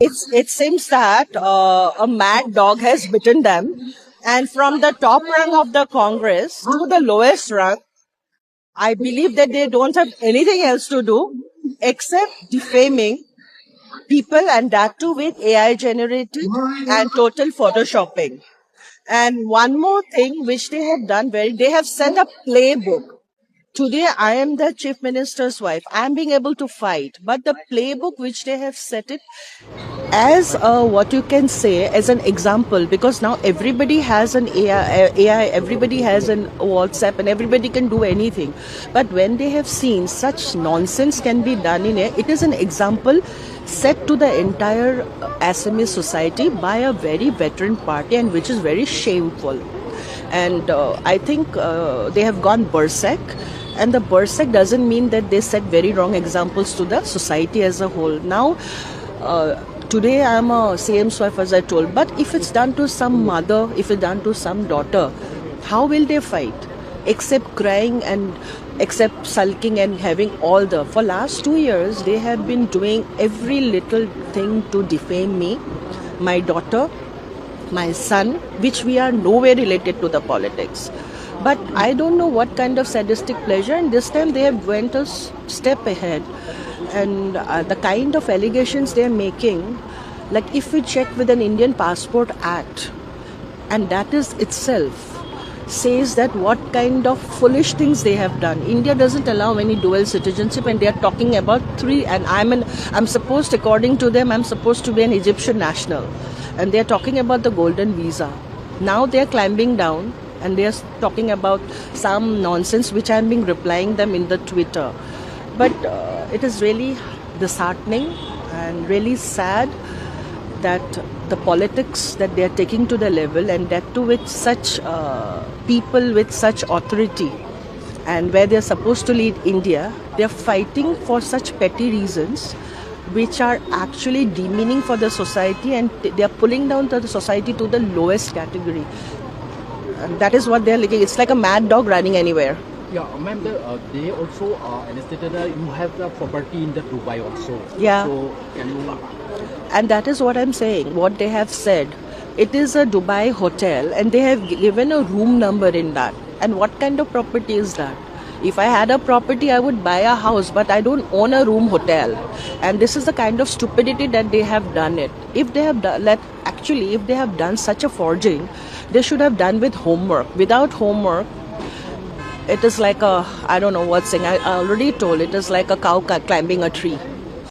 It seems that a mad dog has bitten them, and from the top rung of the Congress to the lowest rung, I believe that they don't have anything else to do except defaming people, and that too with AI generated and total photoshopping. And one more thing which they have done very, they have set a playbook. Today, I am the chief minister's wife. I am being able to fight, but the playbook which they have set it as what you can say as an example, because now everybody has an AI, everybody has an WhatsApp, and everybody can do anything. But when they have seen such nonsense can be done in it is an example set to the entire Assamese society by a very veteran party, and which is very shameful. And I think they have gone berserk. And the berserk doesn't mean that they set very wrong examples to the society as a whole. Now, today I'm a CM's wife, as I told, but if it's done to some mother, if it's done to some daughter, how will they fight? Except crying and except sulking and having all the. For last 2 years, they have been doing every little thing to defame me, my daughter, my son, which we are nowhere related to the politics. But I don't know what kind of sadistic pleasure, and this time they have went a step ahead. And the kind of allegations they are making, like if we check with an Indian Passport Act, and that is itself says that what kind of foolish things they have done. India doesn't allow any dual citizenship, and they are talking about three. And I'm supposed, according to them, I'm supposed to be an Egyptian national, and they are talking about the golden visa. Now they are climbing down, and they are talking about some nonsense which I'm being replying them in the Twitter. But it is really disheartening and really sad that the politics that they are taking to the level, and that too with such people with such authority, and where they are supposed to lead India, they are fighting for such petty reasons which are actually demeaning for the society, and they are pulling down the society to the lowest category. And that is what they are looking. It's like a mad dog running anywhere. Yeah, ma'am, they also stated that you have the property in the Dubai also. Yeah. So can you? And that is what I'm saying. What they have said, it is a Dubai hotel, and they have given a room number in that. And what kind of property is that? If I had a property, I would buy a house, but I don't own a room hotel. And this is the kind of stupidity that they have done it. If they have done, if they have done such a forging, they should have done with homework. Without homework, it is like a, I don't know what saying. I already told, it is like a cow climbing a tree.